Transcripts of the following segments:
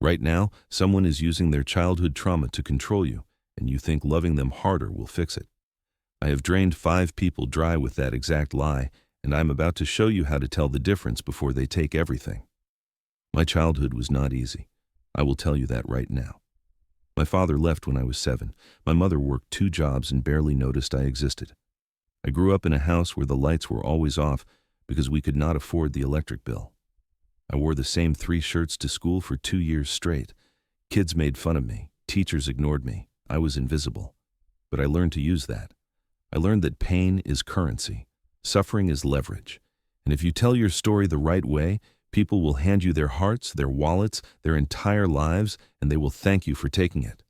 Right now, someone is using their childhood trauma to control you, and you think loving them harder will fix it. I have drained 5 people dry with that exact lie, and I'm about to show you how to tell the difference before they take everything. My childhood was not easy. I will tell you that right now. My father left when I was 7. My mother worked 2 jobs and barely noticed I existed. I grew up in a house where the lights were always off because we could not afford the electric bill. I wore the same 3 shirts to school for 2 years straight. Kids made fun of me. Teachers ignored me. I was invisible. But I learned to use that. I learned that pain is currency. Suffering is leverage. And if you tell your story the right way, people will hand you their hearts, their wallets, their entire lives, and they will thank you for taking it.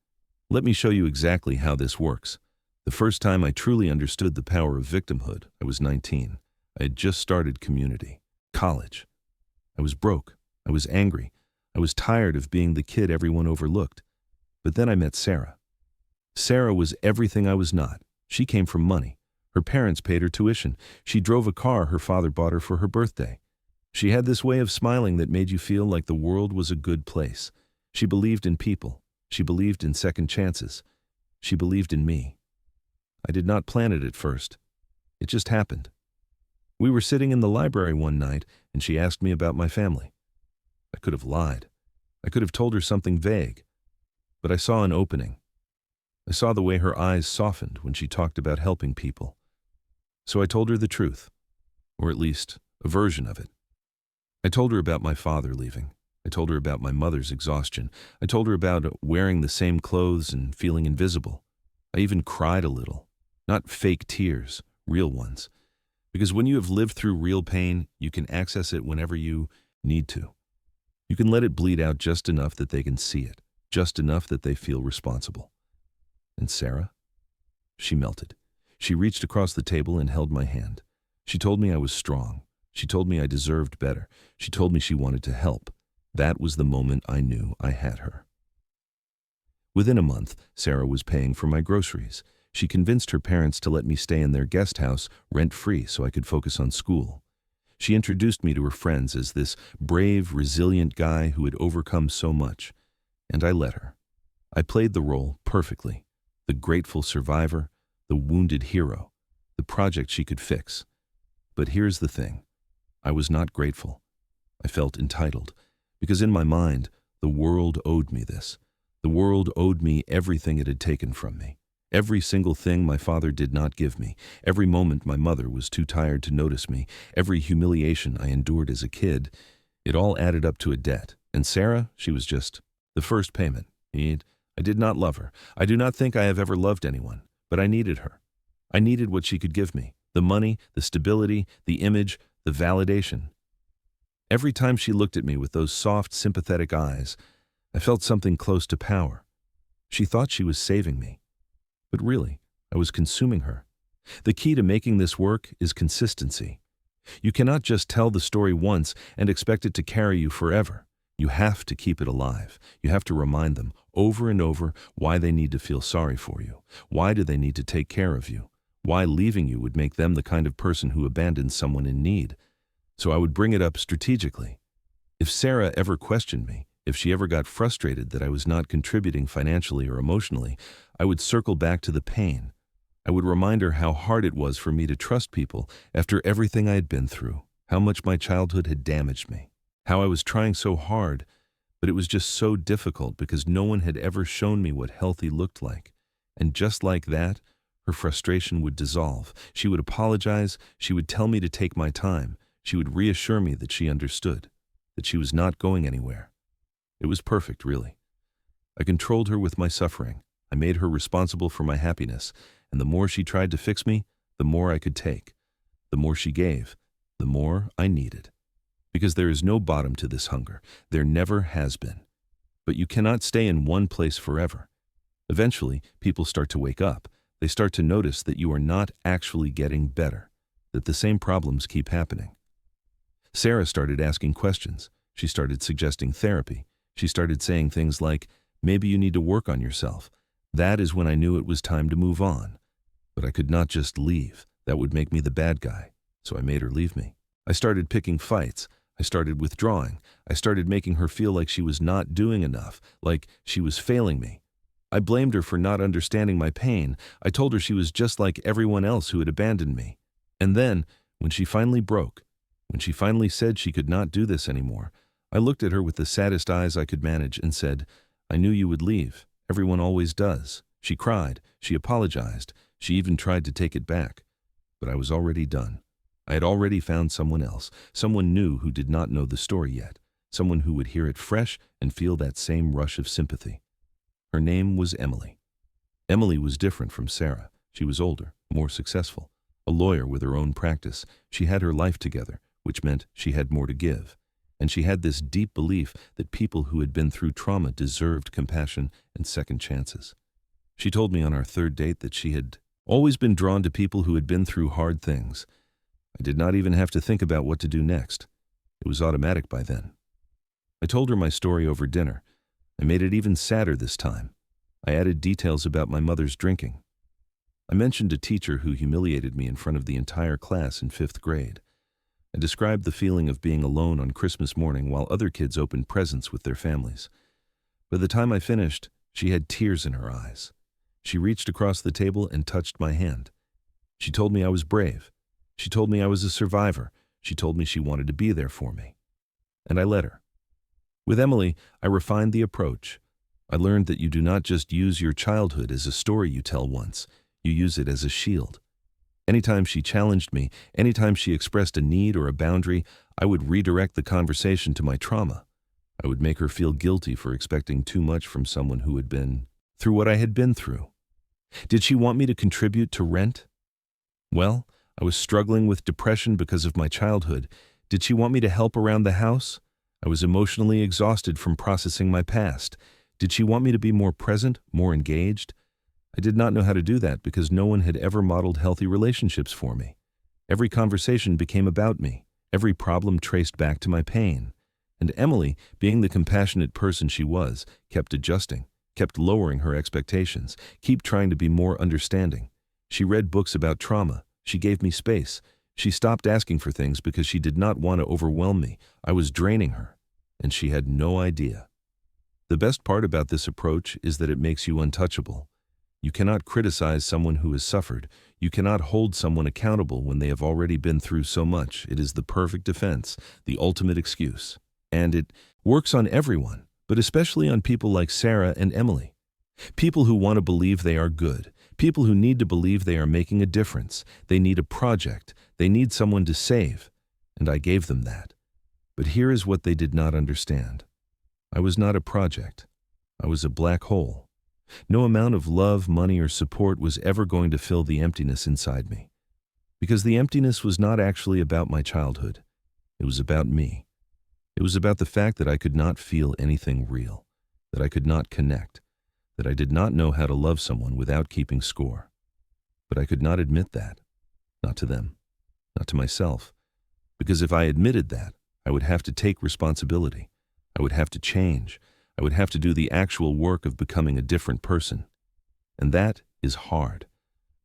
Let me show you exactly how this works. The first time I truly understood the power of victimhood, I was 19. I had just started community, college. I was broke. I was angry. I was tired of being the kid everyone overlooked. But then I met Sarah. Sarah was everything I was not. She came from money. Her parents paid her tuition. She drove a car her father bought her for her birthday. She had this way of smiling that made you feel like the world was a good place. She believed in people. She believed in second chances. She believed in me. I did not plan it at first. It just happened. We were sitting in the library one night, and she asked me about my family. I could have lied. I could have told her something vague. But I saw an opening. I saw the way her eyes softened when she talked about helping people. So I told her the truth, or at least a version of it. I told her about my father leaving. I told her about my mother's exhaustion. I told her about wearing the same clothes and feeling invisible. I even cried a little. Not fake tears, real ones. Because when you have lived through real pain, you can access it whenever you need to. You can let it bleed out just enough that they can see it, just enough that they feel responsible. And Sarah? She melted. She reached across the table and held my hand. She told me I was strong. She told me I deserved better. She told me she wanted to help. That was the moment I knew I had her. Within a month, Sarah was paying for my groceries. She convinced her parents to let me stay in their guest house rent-free so I could focus on school. She introduced me to her friends as this brave, resilient guy who had overcome so much. And I let her. I played the role perfectly. The grateful survivor, the wounded hero, the project she could fix. But here's the thing. I was not grateful. I felt entitled, because in my mind, the world owed me this. The world owed me everything it had taken from me. Every single thing my father did not give me. Every moment my mother was too tired to notice me. Every humiliation I endured as a kid. It all added up to a debt. And Sarah, she was just the first payment. I did not love her. I do not think I have ever loved anyone, but I needed her. I needed what she could give me. The money, the stability, the image, the validation. Every time she looked at me with those soft, sympathetic eyes, I felt something close to power. She thought she was saving me. But really, I was consuming her. The key to making this work is consistency. You cannot just tell the story once and expect it to carry you forever. You have to keep it alive. You have to remind them over and over why they need to feel sorry for you. Why do they need to take care of you? Why leaving you would make them the kind of person who abandons someone in need. So I would bring it up strategically. If Sarah ever questioned me, if she ever got frustrated that I was not contributing financially or emotionally, I would circle back to the pain. I would remind her how hard it was for me to trust people after everything I had been through, how much my childhood had damaged me, how I was trying so hard, but it was just so difficult because no one had ever shown me what healthy looked like. And just like that, her frustration would dissolve. She would apologize. She would tell me to take my time. She would reassure me that she understood, that she was not going anywhere. It was perfect, really. I controlled her with my suffering. I made her responsible for my happiness, and the more she tried to fix me, the more I could take. The more she gave, the more I needed. Because there is no bottom to this hunger. There never has been. But you cannot stay in one place forever. Eventually, people start to wake up. They start to notice that you are not actually getting better, that the same problems keep happening. Sarah started asking questions. She started suggesting therapy. She started saying things like, maybe you need to work on yourself. That is when I knew it was time to move on. But I could not just leave. That would make me the bad guy. So I made her leave me. I started picking fights. I started withdrawing. I started making her feel like she was not doing enough, like she was failing me. I blamed her for not understanding my pain. I told her she was just like everyone else who had abandoned me. And then, when she finally broke, when she finally said she could not do this anymore, I looked at her with the saddest eyes I could manage and said, "I knew you would leave. Everyone always does." She cried. She apologized. She even tried to take it back. But I was already done. I had already found someone else, someone new who did not know the story yet, someone who would hear it fresh and feel that same rush of sympathy. Her name was Emily. Emily was different from Sarah. She was older, more successful, a lawyer with her own practice. She had her life together, which meant she had more to give. And she had this deep belief that people who had been through trauma deserved compassion and second chances. She told me on our third date that she had always been drawn to people who had been through hard things. I did not even have to think about what to do next. It was automatic by then. I told her my story over dinner. I made it even sadder this time. I added details about my mother's drinking. I mentioned a teacher who humiliated me in front of the entire class in 5th grade. I described the feeling of being alone on Christmas morning while other kids opened presents with their families. By the time I finished, she had tears in her eyes. She reached across the table and touched my hand. She told me I was brave. She told me I was a survivor. She told me she wanted to be there for me. And I let her. With Emily, I refined the approach. I learned that you do not just use your childhood as a story you tell once. You use it as a shield. Anytime she challenged me, anytime she expressed a need or a boundary, I would redirect the conversation to my trauma. I would make her feel guilty for expecting too much from someone who had been through what I had been through. Did she want me to contribute to rent? Well, I was struggling with depression because of my childhood. Did she want me to help around the house? I was emotionally exhausted from processing my past. Did she want me to be more present, more engaged? I did not know how to do that because no one had ever modeled healthy relationships for me. Every conversation became about me. Every problem traced back to my pain. And Emily, being the compassionate person she was, kept adjusting, kept lowering her expectations, kept trying to be more understanding. She read books about trauma. She gave me space. She stopped asking for things because she did not want to overwhelm me. I was draining her, and she had no idea. The best part about this approach is that it makes you untouchable. You cannot criticize someone who has suffered. You cannot hold someone accountable when they have already been through so much. It is the perfect defense, the ultimate excuse. And it works on everyone, but especially on people like Sarah and Emily. People who want to believe they are good. People who need to believe they are making a difference. They need a project. They need someone to save. And I gave them that. But here is what they did not understand. I was not a project. I was a black hole. No amount of love, money, or support was ever going to fill the emptiness inside me. Because the emptiness was not actually about my childhood. It was about me. It was about the fact that I could not feel anything real, that I could not connect, that I did not know how to love someone without keeping score. But I could not admit that. Not to them. Not to myself. Because if I admitted that, I would have to take responsibility. I would have to change. I would have to do the actual work of becoming a different person. And that is hard.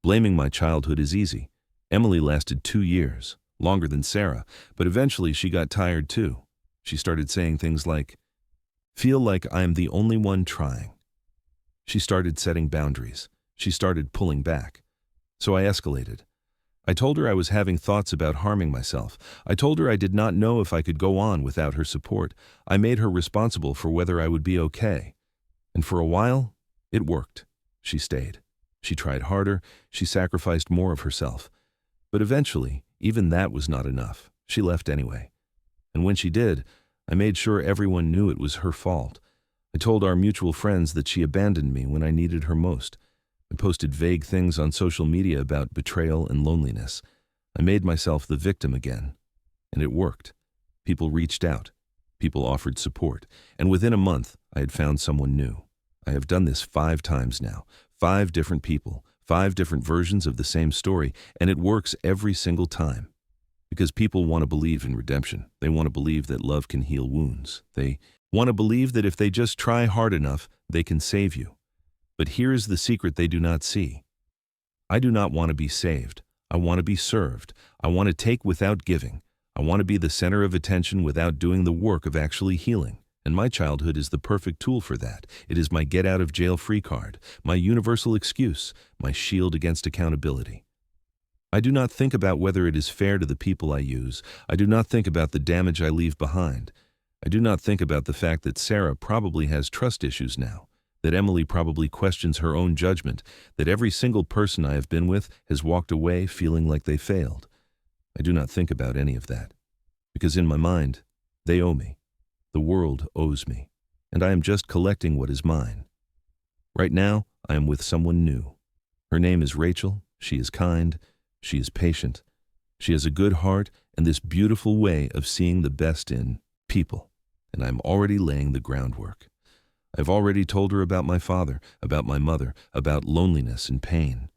Blaming my childhood is easy. Emily lasted 2 years, longer than Sarah, but eventually she got tired too. She started saying things like, "Feel like I am the only one trying." She started setting boundaries. She started pulling back. So I escalated. I told her I was having thoughts about harming myself. I told her I did not know if I could go on without her support. I made her responsible for whether I would be okay. And for a while, it worked. She stayed. She tried harder. She sacrificed more of herself. But eventually, even that was not enough. She left anyway. And when she did, I made sure everyone knew it was her fault. I told our mutual friends that she abandoned me when I needed her most. I posted vague things on social media about betrayal and loneliness. I made myself the victim again. And it worked. People reached out. People offered support. And within a month, I had found someone new. I have done this 5 times now. 5 different people. 5 different versions of the same story. And it works every single time. Because people want to believe in redemption. They want to believe that love can heal wounds. They want to believe that if they just try hard enough, they can save you. But here is the secret they do not see. I do not want to be saved. I want to be served. I want to take without giving. I want to be the center of attention without doing the work of actually healing. And my childhood is the perfect tool for that. It is my get-out-of-jail-free card, my universal excuse, my shield against accountability. I do not think about whether it is fair to the people I use. I do not think about the damage I leave behind. I do not think about the fact that Sarah probably has trust issues now, that Emily probably questions her own judgment, that every single person I have been with has walked away feeling like they failed. I do not think about any of that, because in my mind, they owe me. The world owes me, and I am just collecting what is mine. Right now, I am with someone new. Her name is Rachel. She is kind. She is patient. She has a good heart and this beautiful way of seeing the best in people, and I am already laying the groundwork. I've already told her about my father, about my mother, about loneliness and pain,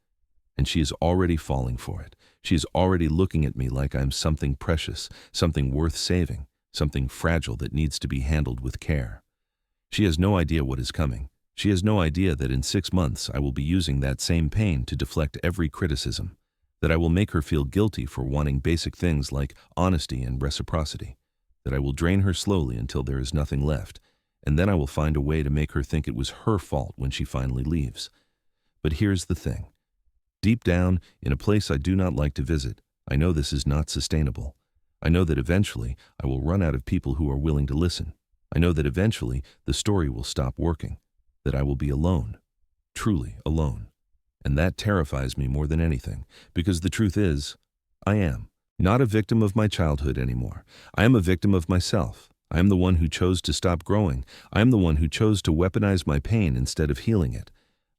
and she is already falling for it. She is already looking at me like I'm something precious, something worth saving, something fragile that needs to be handled with care. She has no idea what is coming. She has no idea that in 6 months I will be using that same pain to deflect every criticism, that I will make her feel guilty for wanting basic things like honesty and reciprocity, that I will drain her slowly until there is nothing left, and then I will find a way to make her think it was her fault when she finally leaves. But here's the thing. Deep down, in a place I do not like to visit, I know this is not sustainable. I know that eventually I will run out of people who are willing to listen. I know that eventually the story will stop working, that I will be alone, truly alone. And that terrifies me more than anything, because the truth is, I am not a victim of my childhood anymore. I am a victim of myself. I am the one who chose to stop growing. I am the one who chose to weaponize my pain instead of healing it.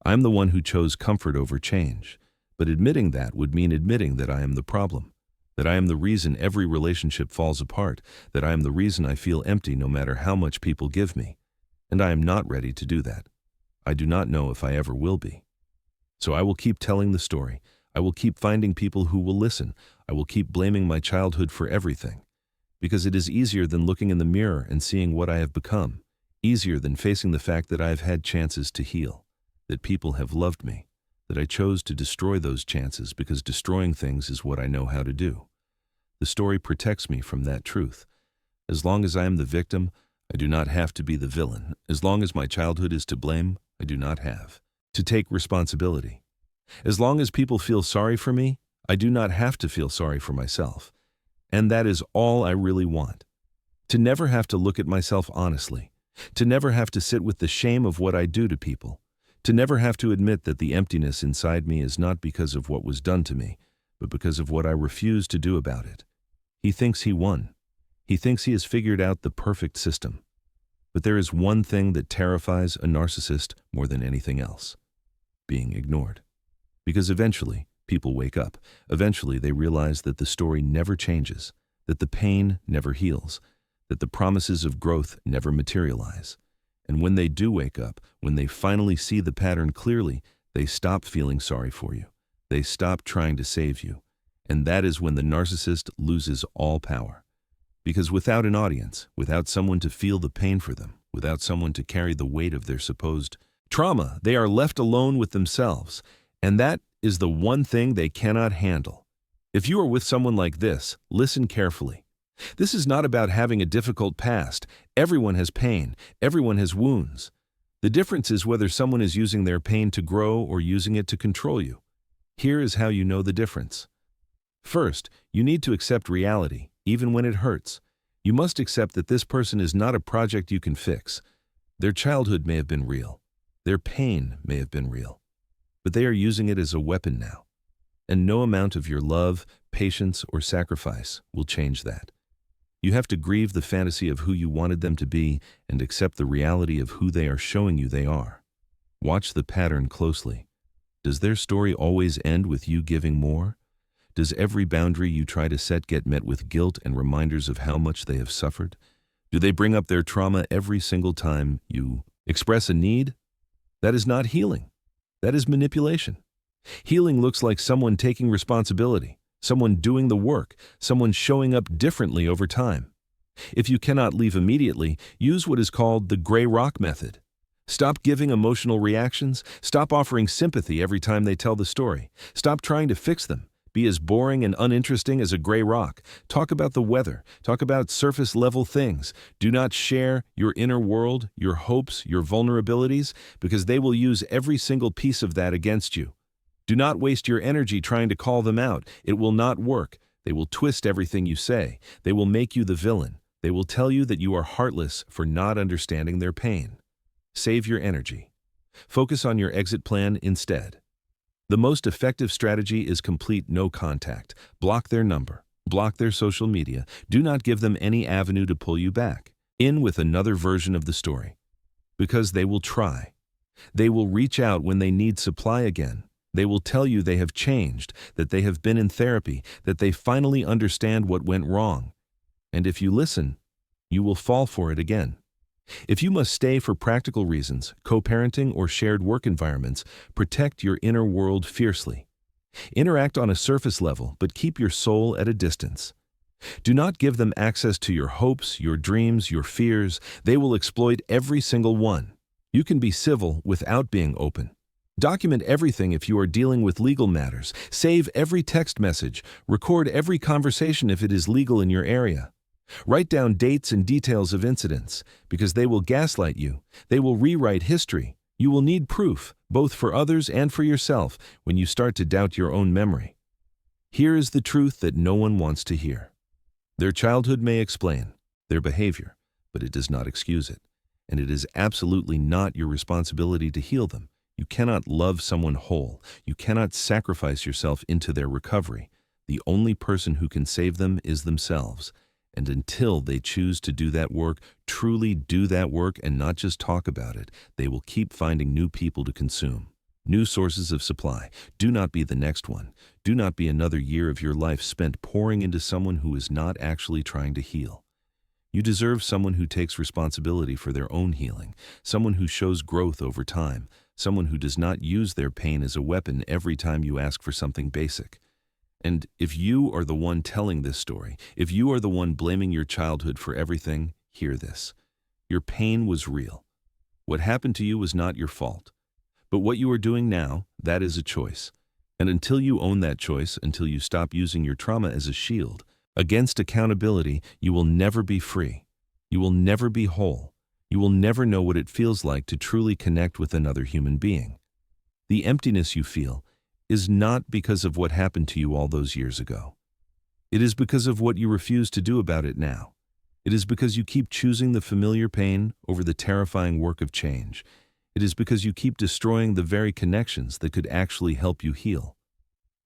I am the one who chose comfort over change. But admitting that would mean admitting that I am the problem, that I am the reason every relationship falls apart, that I am the reason I feel empty no matter how much people give me. And I am not ready to do that. I do not know if I ever will be. So I will keep telling the story. I will keep finding people who will listen. I will keep blaming my childhood for everything. Because it is easier than looking in the mirror and seeing what I have become. Easier than facing the fact that I have had chances to heal, that people have loved me, that I chose to destroy those chances because destroying things is what I know how to do. The story protects me from that truth. As long as I am the victim, I do not have to be the villain. As long as my childhood is to blame, I do not have to take responsibility. As long as people feel sorry for me, I do not have to feel sorry for myself. And that is all I really want. To never have to look at myself honestly. To never have to sit with the shame of what I do to people. To never have to admit that the emptiness inside me is not because of what was done to me, but because of what I refuse to do about it. He thinks he won. He thinks he has figured out the perfect system. But there is one thing that terrifies a narcissist more than anything else: being ignored. Because eventually, people wake up. Eventually, they realize that the story never changes, that the pain never heals, that the promises of growth never materialize. And when they do wake up, when they finally see the pattern clearly, they stop feeling sorry for you. They stop trying to save you. And that is when the narcissist loses all power. Because without an audience, without someone to feel the pain for them, without someone to carry the weight of their supposed trauma, they are left alone with themselves. And that is the one thing they cannot handle. If you are with someone like this, listen carefully. This is not about having a difficult past. Everyone has pain. Everyone has wounds. The difference is whether someone is using their pain to grow or using it to control you. Here is how you know the difference. First, you need to accept reality, even when it hurts. You must accept that this person is not a project you can fix. Their childhood may have been real. Their pain may have been real. But they are using it as a weapon now. And no amount of your love, patience, or sacrifice will change that. You have to grieve the fantasy of who you wanted them to be and accept the reality of who they are showing you they are. Watch the pattern closely. Does their story always end with you giving more? Does every boundary you try to set get met with guilt and reminders of how much they have suffered? Do they bring up their trauma every single time you express a need? That is not healing. That is manipulation. Healing looks like someone taking responsibility, someone doing the work, someone showing up differently over time. If you cannot leave immediately, use what is called the gray rock method. Stop giving emotional reactions. Stop offering sympathy every time they tell the story. Stop trying to fix them. Be as boring and uninteresting as a gray rock. Talk about the weather. Talk about surface-level things. Do not share your inner world, your hopes, your vulnerabilities, because they will use every single piece of that against you. Do not waste your energy trying to call them out. It will not work. They will twist everything you say. They will make you the villain. They will tell you that you are heartless for not understanding their pain. Save your energy. Focus on your exit plan instead. The most effective strategy is complete no contact. Block their number. Block their social media. Do not give them any avenue to pull you back in with another version of the story. Because they will try. They will reach out when they need supply again. They will tell you they have changed, that they have been in therapy, that they finally understand what went wrong. And if you listen, you will fall for it again. If you must stay for practical reasons, co-parenting or shared work environments, protect your inner world fiercely. Interact on a surface level, but keep your soul at a distance. Do not give them access to your hopes, your dreams, your fears. They will exploit every single one. You can be civil without being open. Document everything if you are dealing with legal matters. Save every text message. Record every conversation if it is legal in your area. Write down dates and details of incidents, because they will gaslight you. They will rewrite history. You will need proof, both for others and for yourself, when you start to doubt your own memory. Here is the truth that no one wants to hear. Their childhood may explain their behavior, but it does not excuse it. And it is absolutely not your responsibility to heal them. You cannot love someone whole. You cannot sacrifice yourself into their recovery. The only person who can save them is themselves. And until they choose to do that work, truly do that work and not just talk about it, they will keep finding new people to consume. New sources of supply. Do not be the next one. Do not be another year of your life spent pouring into someone who is not actually trying to heal. You deserve someone who takes responsibility for their own healing, someone who shows growth over time, someone who does not use their pain as a weapon every time you ask for something basic. And if you are the one telling this story, if you are the one blaming your childhood for everything, hear this. Your pain was real. What happened to you was not your fault. But what you are doing now, that is a choice. And until you own that choice, until you stop using your trauma as a shield against accountability, you will never be free. You will never be whole. You will never know what it feels like to truly connect with another human being. The emptiness you feel is not because of what happened to you all those years ago. It is because of what you refuse to do about it now. It is because you keep choosing the familiar pain over the terrifying work of change. It is because you keep destroying the very connections that could actually help you heal.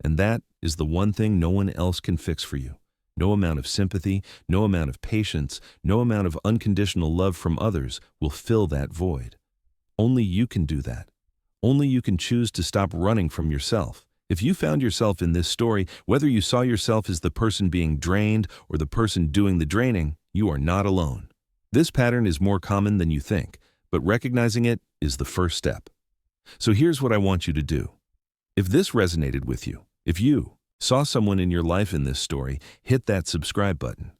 And that is the one thing no one else can fix for you. No amount of sympathy, no amount of patience, no amount of unconditional love from others will fill that void. Only you can do that. Only you can choose to stop running from yourself. If you found yourself in this story, whether you saw yourself as the person being drained or the person doing the draining, you are not alone. This pattern is more common than you think, but recognizing it is the first step. So here's what I want you to do. If this resonated with you, if you saw someone in your life in this story, hit that subscribe button.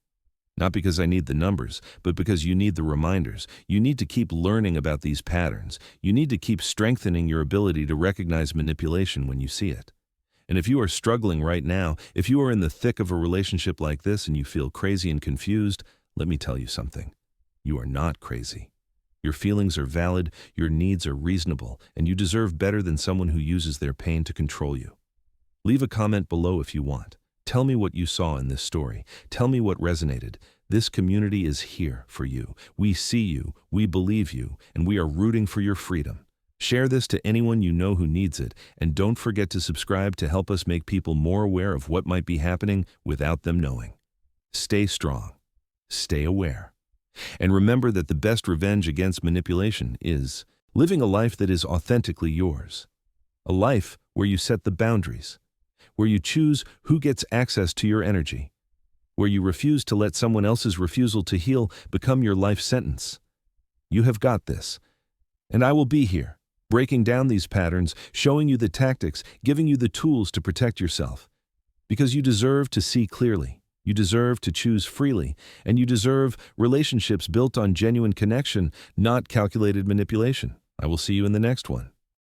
Not because I need the numbers, but because you need the reminders. You need to keep learning about these patterns. You need to keep strengthening your ability to recognize manipulation when you see it. And if you are struggling right now, if you are in the thick of a relationship like this and you feel crazy and confused, let me tell you something. You are not crazy. Your feelings are valid, your needs are reasonable, and you deserve better than someone who uses their pain to control you. Leave a comment below if you want. Tell me what you saw in this story. Tell me what resonated. This community is here for you. We see you, we believe you, and we are rooting for your freedom. Share this to anyone you know who needs it, and don't forget to subscribe to help us make people more aware of what might be happening without them knowing. Stay strong. Stay aware. And remember that the best revenge against manipulation is living a life that is authentically yours. A life where you set the boundaries, where you choose who gets access to your energy, where you refuse to let someone else's refusal to heal become your life sentence. You have got this, and I will be here, breaking down these patterns, showing you the tactics, giving you the tools to protect yourself. Because you deserve to see clearly, you deserve to choose freely, and you deserve relationships built on genuine connection, not calculated manipulation. I will see you in the next one.